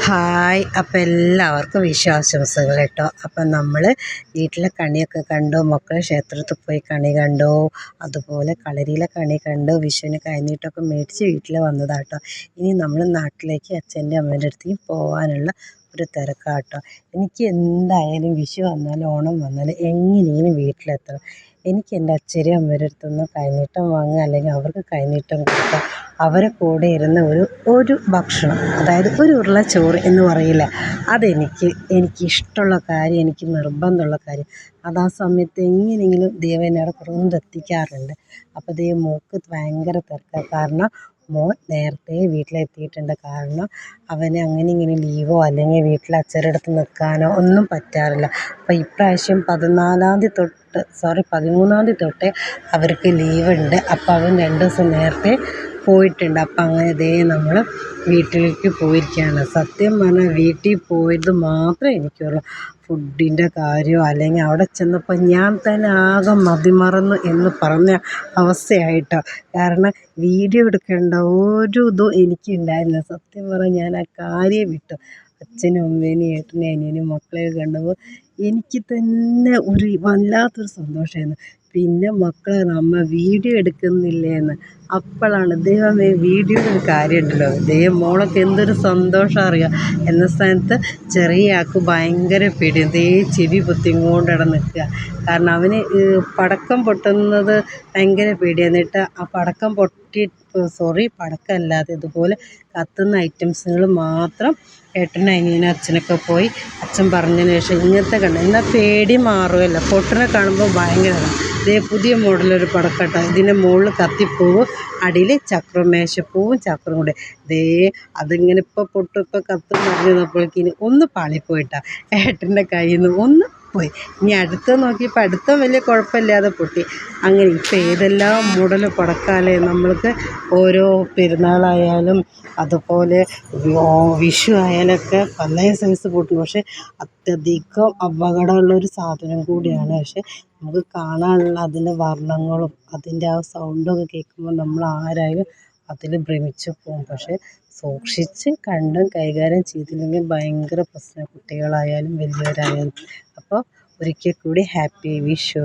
Hi. അപ്പം എല്ലാവർക്കും വിഷുവാശംസകൾ കേട്ടോ. അപ്പം നമ്മൾ വീട്ടിലെ കണിയൊക്കെ കണ്ടു, മക്കളെ ക്ഷേത്രത്തിൽ പോയി കണി കണ്ടു, അതുപോലെ കളരിയിലെ കണി കണ്ടു, വിഷുവിന് കൈനീട്ടമൊക്കെ മേടിച്ച് വീട്ടിൽ വന്നതാട്ടോ. ഇനി നമ്മൾ നാട്ടിലേക്ക് അച്ഛൻ്റെ അമ്മേൻ്റെ അടുത്തേക്ക് പോകാനുള്ള ഒരു തിരക്കാട്ടോ. എനിക്ക് എന്തായാലും വിഷു വന്നാലും ഓണം വന്നാലും എങ്ങനെയും വീട്ടിലെത്തണം. എനിക്ക് എൻ്റെ അച്ഛൻ്റെയും അമ്മയുടെ അടുത്തുനിന്ന് കൈനീട്ടം വാങ്ങുക, അല്ലെങ്കിൽ അവർക്ക് കൈനീട്ടം കൊടുക്കുക, അവരെ കൂടെ ഇരുന്ന് ഒരു ഭക്ഷണം, അതായത് ഒരു ഉരുള ചോറ് എന്ന് പറയില്ല, എനിക്കിഷ്ടമുള്ള കാര്യം, എനിക്ക് നിർബന്ധമുള്ള കാര്യം. അത് ആ സമയത്ത് എങ്ങനെയെങ്കിലും ദൈവം എന്നെ അവിടെ കൊണ്ടെത്തിക്കാറുണ്ട്. അപ്പോൾ ദൈവം മോൾക്ക് ഭയങ്കര തിരക്കാണ്. കാരണം മോൻ നേരത്തെ വീട്ടിലെത്തിയിട്ടുണ്ട്. കാരണം അവന് അങ്ങനെ ഇങ്ങനെ ലീവോ അല്ലെങ്കിൽ വീട്ടിൽ അച്ഛൻ്റെ അടുത്ത് നിൽക്കാനോ ഒന്നും പറ്റാറില്ല. അപ്പോൾ ഇപ്രാവശ്യം 13 തൊട്ടേ അവർക്ക് ലീവുണ്ട്. അപ്പോൾ അവൻ 2 ദിവസം നേരത്തെ പോയിട്ടുണ്ട്. അപ്പം അങ്ങനെ നമ്മൾ വീട്ടിലേക്ക് പോയിരിക്കുകയാണ്. സത്യം പറഞ്ഞാൽ വീട്ടിൽ പോയത് മാത്രമേ എനിക്കുള്ളൂ. ഫുഡിൻ്റെ കാര്യമോ അല്ലെങ്കിൽ അവിടെ ചെന്നപ്പോൾ ഞാൻ തന്നെ ആകെ മതിമറന്നു എന്ന് പറഞ്ഞ അവസ്ഥയായിട്ടോ. കാരണം വീഡിയോ എടുക്കേണ്ട ഒരു ഇതും എനിക്കുണ്ടായിരുന്നില്ല. സത്യം പറഞ്ഞാൽ ഞാൻ ആ കാര്യം വിട്ടു. അച്ഛനും അമ്മേനെയും ഏട്ടനെയും അനിയനെയും മക്കളെയൊക്കെ കണ്ടപ്പോൾ എനിക്ക് തന്നെ ഒരു വല്ലാത്തൊരു സന്തോഷമായിരുന്നു. പിന്നെ മക്കളെ അമ്മ വീഡിയോ എടുക്കുന്നില്ലേന്ന്. അപ്പോഴാണ് ദൈവമേ, വീഡിയോയുടെ ഒരു കാര്യമുണ്ടല്ലോ, മോളൊക്കെ എന്തൊരു സന്തോഷം അറിയാം. എന്ന സ്ഥാനത്ത് ചെറിയ ആൾക്ക് ഭയങ്കര പേടി, ചെവി പൊത്തിങ്ങോണ്ട് അവിടെ നിൽക്കുക. കാരണം അവന് പടക്കം പൊട്ടുന്നത് ഭയങ്കര പേടിയാണ്. എന്നിട്ട് ആ പടക്കം പടക്കമല്ലാതെ ഇതുപോലെ കത്തുന്ന ഐറ്റംസുകൾ മാത്രം ഏട്ടനും അനിയനും അച്ഛനൊക്കെ പോയി അച്ഛൻ പറഞ്ഞതിന് ശേഷം ഇങ്ങനത്തെ കണ്ടു എന്നാൽ പേടി മാറുമല്ലോ. പൊട്ടനെ കാണുമ്പോൾ ഭയങ്കര പുതിയ മോഡലൊരു പടക്കട്ടോ. ഇതിൻ്റെ മുകളിൽ കത്തിപ്പൂവും അടിയിൽ ചക്രവും, മേശപ്പൂവും ചക്രവും കൂടെ. അതിങ്ങനെ ഇപ്പോൾ കത്തും പറഞ്ഞു തന്നപ്പോഴേക്കിന് ഒന്ന് പാളിപ്പോയിട്ടാ ഏട്ടൻ്റെ കയ്യിൽ നിന്ന് ഒന്ന് പോയി. ഇനി അടുത്ത നോക്കിയപ്പോൾ അടുത്ത വലിയ കുഴപ്പമില്ലാതെ പൊട്ടി. അങ്ങനെ ഇപ്പോൾ ഏതെല്ലാം മോഡൽ പടക്കാലേ നമ്മൾക്ക്. ഓരോ പെരുന്നാളായാലും അതുപോലെ വിഷു ആയാലൊക്കെ പല സൈസ് പൊട്ടും. പക്ഷേ അത്യധികം അപകടമുള്ളൊരു സാധനം കൂടിയാണ്. പക്ഷേ നമുക്ക് കാണാനുള്ള അതിൻ്റെ വർണ്ണങ്ങളും അതിൻ്റെ ആ സൗണ്ടൊക്കെ കേൾക്കുമ്പോൾ നമ്മൾ ആരായാലും അതിൽ ഭ്രമിച്ചു പോകും. പക്ഷേ സൂക്ഷിച്ച് കണ്ടും കൈകാര്യം ചെയ്തില്ലെങ്കിൽ ഭയങ്കര പ്രശ്നം, കുട്ടികളായാലും വലിയവരായാലും. അപ്പോൾ ഒരിക്കൽ കൂടി ഹാപ്പി വിഷു.